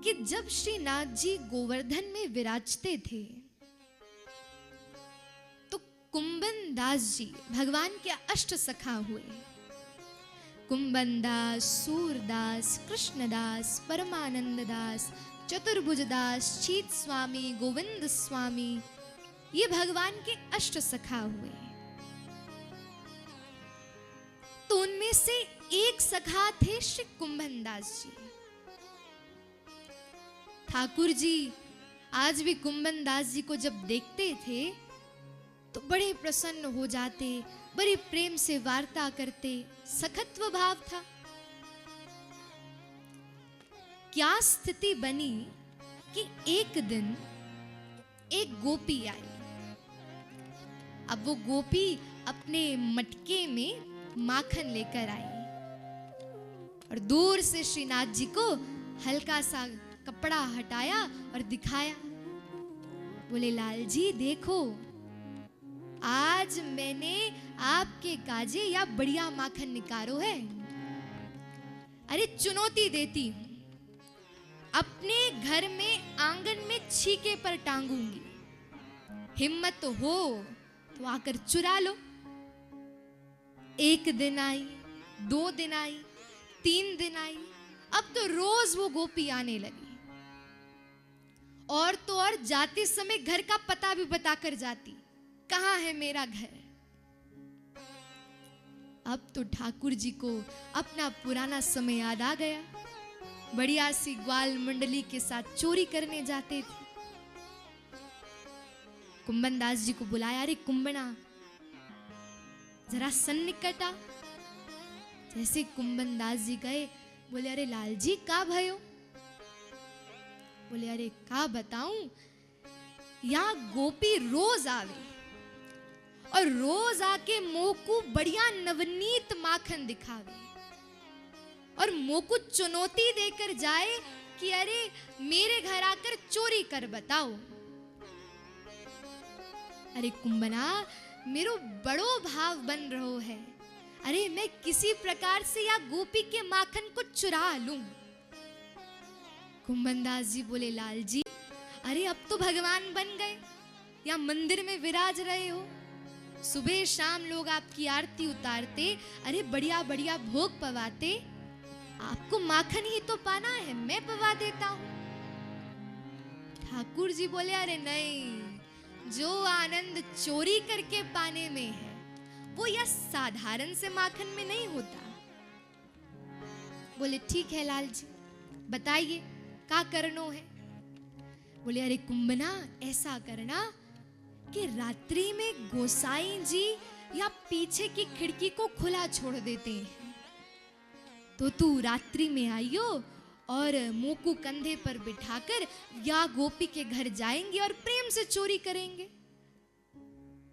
कि जब श्रीनाथ जी गोवर्धन में विराजते थे तो कुंभन दास जी भगवान के अष्ट सखा हुए। कुंभन दास, सूरदास, कृष्णदास, परमानंद दास, चतुर्भुज दास, चीत स्वामी, गोविंद स्वामी, ये भगवान के अष्ट सखा हुए। तो उनमें से एक सखा थे श्री कुंभन दास जी। ठाकुर जी आज भी कुंभन दास जी को जब देखते थे तो बड़े प्रसन्न हो जाते, बड़े प्रेम से वार्ता करते, सखत्व भाव था। क्या स्थिति बनी कि एक दिन एक गोपी आई। अब वो गोपी अपने मटके में माखन लेकर आई और दूर से श्रीनाथ जी को हल्का सा कपड़ा हटाया और दिखाया। बोले लाल जी देखो, आज मैंने आपके काजे या बढ़िया माखन निकालो है। अरे चुनौती देती हूं, अपने घर में आंगन में छीके पर टांगूंगी, हिम्मत हो तो आकर चुरा लो। एक दिन आई, 2 दिन आई, 3 दिन आई, अब तो रोज वो गोपी आने लगी। और तो और जाते समय घर का पता भी बताकर जाती, कहाँ है मेरा घर। अब तो ठाकुर जी को अपना पुराना समय याद आ गया। बढ़िया सी ग्वाल मंडली के साथ चोरी करने जाते थे। कुंभन दास जी को बुलाया, अरे कुंभना जरा सन्निकट आ। जैसे कुंभन दास जी गए, बोले अरे लाल जी का भयो। बोले अरे का बताऊं, यहाँ गोपी रोज आवे और रोज आके मोकू बढ़िया नवनीत माखन दिखावे और मोकू चुनौती देकर जाए कि अरे मेरे घर आकर चोरी कर बताओ। अरे कुंभना मेरो बड़ो भाव बन रहो है, अरे मैं किसी प्रकार से या गोपी के माखन को चुरा लूं। कुंभन दास जी बोले लाल जी, अरे अब तो भगवान बन गए, या मंदिर में विराज रहे हो, सुबह शाम लोग आपकी आरती उतारते, अरे बढ़िया बढ़िया भोग पवाते, आपको माखन ही तो पाना है, मैं पवा देता हूं। ठाकुर जी बोले अरे नहीं, जो आनंद चोरी करके पाने में है वो यह साधारण से माखन में नहीं होता। बोले ठीक है लाल जी, बताइए क्या करनो है। बोले अरे कुंभना ऐसा करना कि रात्रि में गोसाई जी या पीछे की खिड़की को खुला छोड़ देते हैं, तो तू रात्रि में आइयो और मोकू कंधे पर बिठाकर या गोपी के घर जाएंगे और प्रेम से चोरी करेंगे।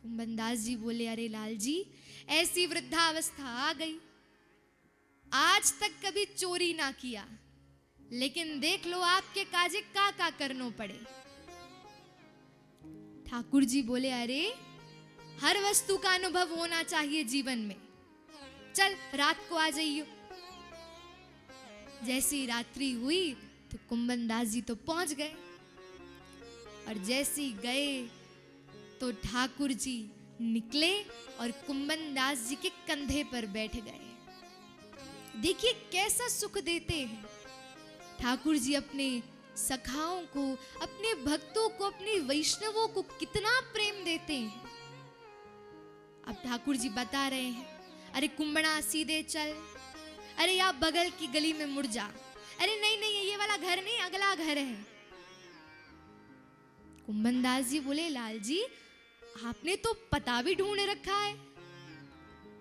कुंभन दास जी बोले अरे लाल जी, ऐसी वृद्धावस्था आ गई, आज तक कभी चोरी ना किया, लेकिन देख लो आपके काजे का करनो पड़े। ठाकुर जी बोले अरे हर वस्तु का अनुभव होना चाहिए जीवन में, चल रात को आ जाइयो। जैसी रात्रि हुई तो कुंभन दास जी तो पहुंच गए, और जैसी गए तो ठाकुर जी निकले और कुंभन दास जी के कंधे पर बैठ गए। देखिए कैसा सुख देते हैं ठाकुर जी, अपने सखाओं को, अपने भक्तों को, अपने वैष्णवों को कितना प्रेम देते हैं। अब ठाकुर जी बता रहे हैं, अरे कुंभना सीधे चल, अरे या बगल की गली में मुड़ जा, अरे नहीं नहीं ये वाला घर नहीं, अगला घर है। कुंभन दास जी बोले लाल जी, आपने तो पता भी ढूंढ रखा है।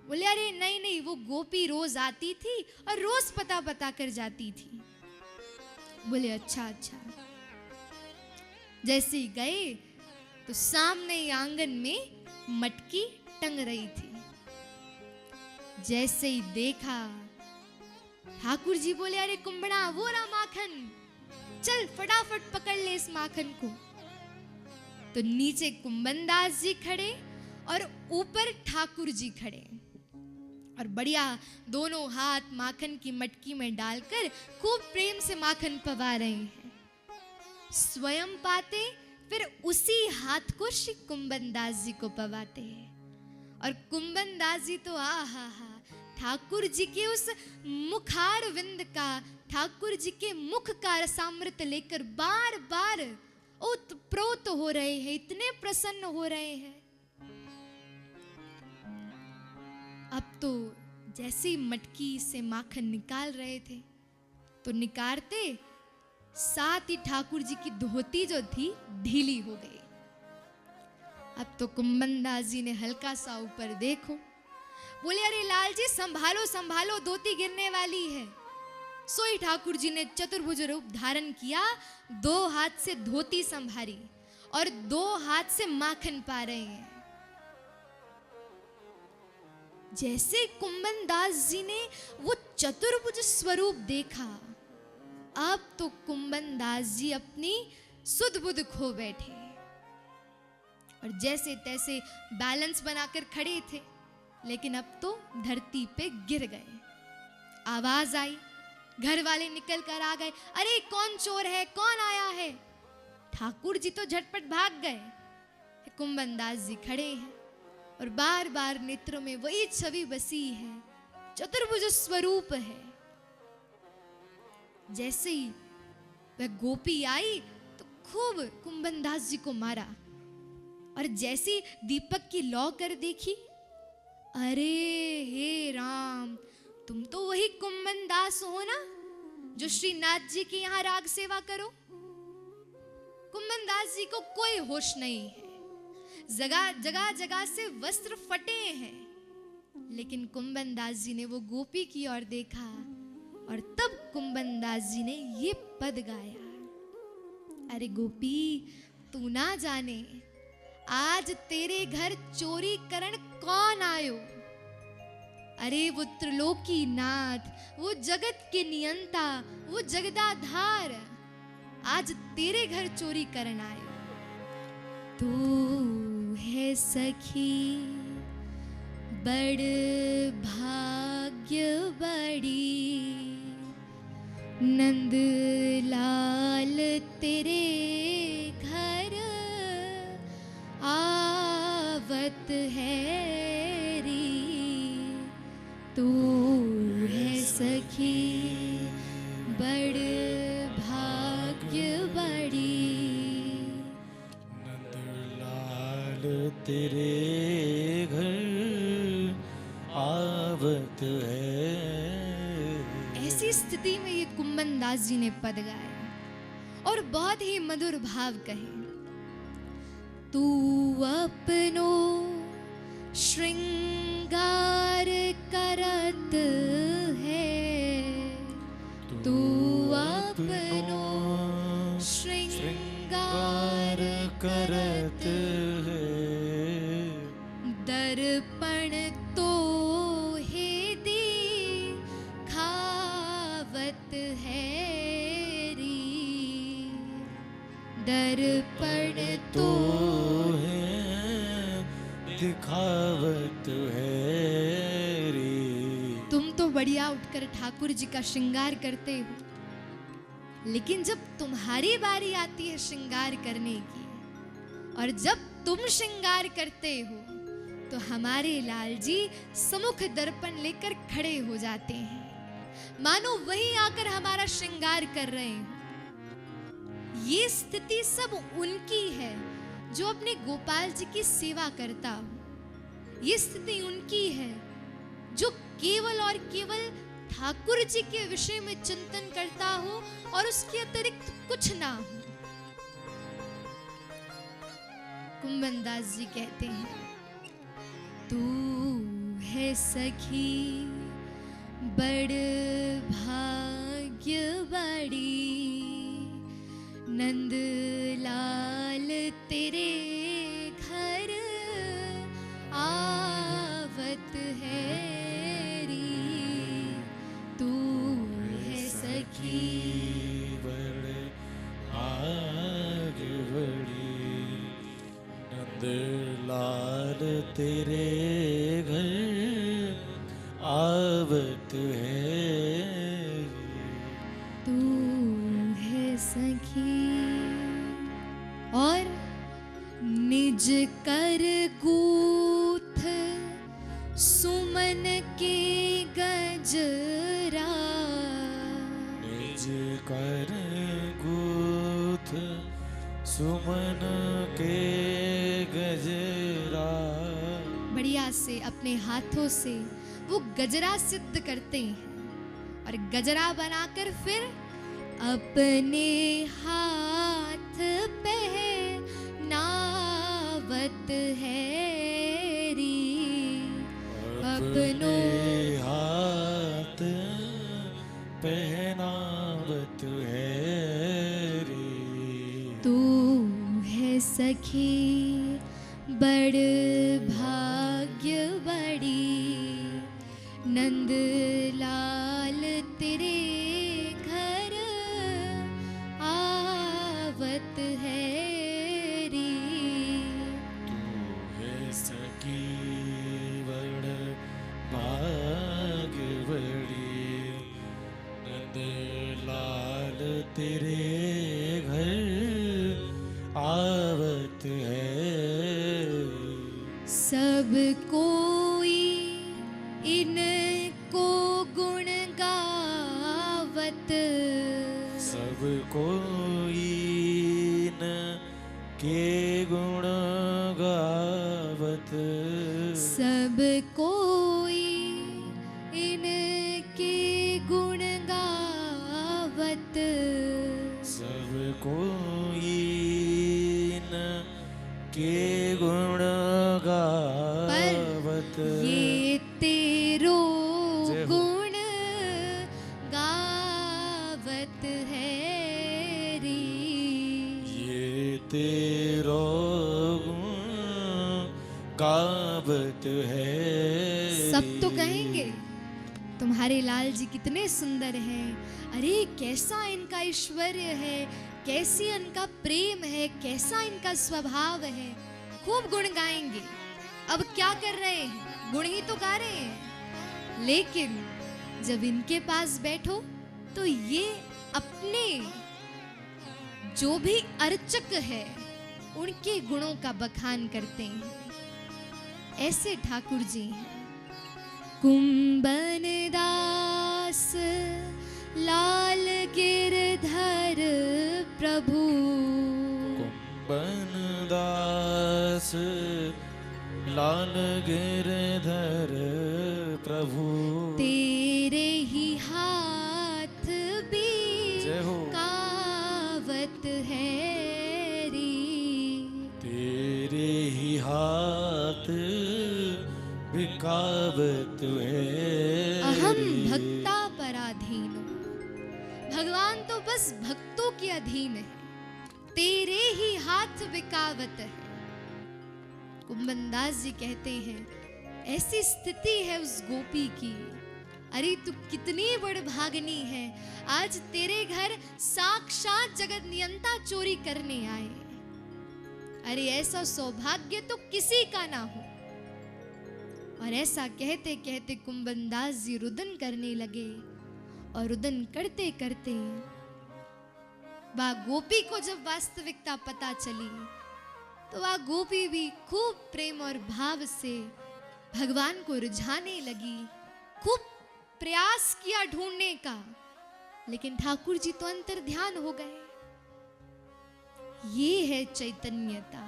बोले अरे नहीं नहीं, वो गोपी रोज आती थी और रोज पता बता कर जाती थी। बोले अच्छा अच्छा। जैसे ही गए तो सामने आंगन में मटकी टंग रही थी। जैसे ही देखा ठाकुर जी बोले अरे कुंभड़ा वो रहा माखन, चल फटाफट पकड़ ले इस माखन को। तो नीचे कुंभन दास जी खड़े और ऊपर ठाकुर जी खड़े, और बढ़िया दोनों हाथ माखन की मटकी में डालकर खूब प्रेम से माखन पवा रहे हैं। स्वयं पाते, फिर उसी हाथ को श्री कुंभन दास जी को पवाते हैं। और कुंभन दास जी तो आहा हा, ठाकुर जी के उस मुखार विंद का, ठाकुर जी के मुख का रसामृत लेकर बार बार ओतप्रोत हो रहे हैं, इतने प्रसन्न हो रहे हैं। अब तो जैसे ही मटकी से माखन निकाल रहे थे, तो निकारते साथ ही ठाकुर जी की धोती जो थी ढीली हो गई। अब तो कुंभन दास जी ने हल्का सा ऊपर देखो, बोले अरे लाल जी संभालो संभालो, धोती गिरने वाली है। सोई ठाकुर जी ने चतुर्भुज रूप धारण किया, 2 हाथ से धोती संभारी और 2 हाथ से माखन पा रहे हैं। जैसे कुंभन दास जी ने वो चतुर्भुज स्वरूप देखा, अब तो कुंभन दास जी अपनी सुध बुध खो बैठे और जैसे तैसे बैलेंस बनाकर खड़े थे, लेकिन अब तो धरती पे गिर गए। आवाज आई, घर वाले निकल कर आ गए, अरे कौन चोर है, कौन आया है। ठाकुर जी तो झटपट भाग गए, कुंभन दास जी खड़े हैं और बार बार नेत्रों में वही छवि बसी है, चतुर्भुज स्वरूप है। जैसे ही वह गोपी आई तो खूब कुंभन दास जी को मारा, और जैसी दीपक की लौ कर देखी, अरे हे राम, तुम तो वही कुंभन दास हो ना जो श्रीनाथ जी के यहाँ राग सेवा करो। कुंभन दास जी को कोई होश नहीं है, जगह जगह जगह से वस्त्र फटे हैं, लेकिन कुंभन दास जी ने वो गोपी की ओर देखा और तब कुंभन दास जी ने ये पद गाया, अरे गोपी तू ना जाने आज तेरे घर चोरी करण कौन आयो। अरे वो त्रिलोकी नाथ, वो जगत के नियंता, वो जगदाधार आज तेरे घर चोरी करन आयो। तू है सखी बड़ भाग्य बड़ी, नंद लाल तेरे घर आवत है री। तू है सखी बड़ भाग्य बड़ी, नंद लाल तेरे घर आवत है। ऐसी स्थिति में ये कुंभन दास जी ने पद गाया और बहुत ही मधुर भाव कहे, तू अपनो श्रृंगार करत है, तू अपनो श्रृंगार करत है। दर्पण तो हे दी खावत है री, दर्पण तो दिखावत है रे। तुम तो बढ़िया उठकर ठाकुर जी का श्रृंगार करते हो, लेकिन जब तुम्हारी बारी आती है श्रृंगार करने की और जब तुम श्रृंगार करते हो तो हमारे लाल जी सम्मुख दर्पण लेकर खड़े हो जाते हैं, मानो वही आकर हमारा श्रृंगार कर रहे हो। ये स्थिति सब उनकी है जो अपने गोपाल जी की सेवा करता हो। ये स्थिति उनकी है जो केवल और केवल ठाकुर जी के विषय में चिंतन करता हो और उसके अतिरिक्त कुछ ना हो। कुंभन दास जी कहते हैं, तू है सखी बड़ भाग्य बड़ी, नंद लाल तेरे घर आवत है री। तू है सखी बड़ भाग्य बड़ी, नंद लाल तेरे घर आवत है। तू है सखी और निज कर गूथ सुमन के गजरा, निज कर गूथ सुमन के गजरा। बढ़िया से अपने हाथों से वो गजरा सिद्ध करते हैं और गजरा बनाकर फिर अपने हाथ पहनावत है री, अपने हाथ पहनावत है रे। तू है सखी बड़ भाग्य बड़ी, नंद लाल तेरे घर आवत है री। तू है सखी बड़ भाग्य बड़ी, नंद लाल तेरे घर आवत है। सब कोई इनको गुण गावत, सब कोई न के गुण गावत, सब कोई इनके गुण गावत, सब कोई न के गुण गावत। ये तेरो जय हो। गुण गावत है री। ये तेरो गुण गावत है। सब तो कहेंगे तुम्हारे लाल जी कितने सुंदर हैं, अरे कैसा इनका ऐश्वर्य है, कैसी इनका प्रेम है, कैसा इनका स्वभाव है, खूब गुण गाएंगे। अब क्या कर रहे हैं, गुण ही तो गा रहे हैं, लेकिन जब इनके पास बैठो तो ये अपने जो भी अर्चक है उनके गुणों का बखान करते हैं। ऐसे ठाकुर जी हैं। कुंभन दास लाल गिरधर प्रभु, कुंभन दास लाल गिरधर प्रभु, तेरे ही हाथ भी जय हो। कावत है री। तेरे ही हाथ बिकावत है अहम रे। भक्ता पराधीनो, भगवान तो बस भक्तों के अधीन है, तेरे ही हाथ बिकावत है। कुंभनदास जी कहते हैं ऐसी स्थिति है उस गोपी की, अरे तू कितनी बड़ भागनी है, आज तेरे घर साक्षात जगत नियंता चोरी करने आए। अरे ऐसा सौभाग्य तो किसी का ना हो। और ऐसा कहते कहते कुंभनदास जी रुदन करने लगे और रुदन करते करते वह गोपी को जब वास्तविकता पता चली तो वह गोपी भी खूब प्रेम और भाव से भगवान को रिझाने लगी, खूब प्रयास किया ढूंढने का, लेकिन ठाकुर जी तो अंतर ध्यान हो गए। ये है चैतन्यता,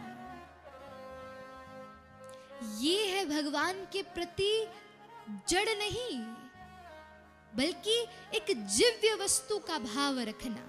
ये है भगवान के प्रति जड़ नहीं बल्कि एक जिव्य वस्तु का भाव रखना।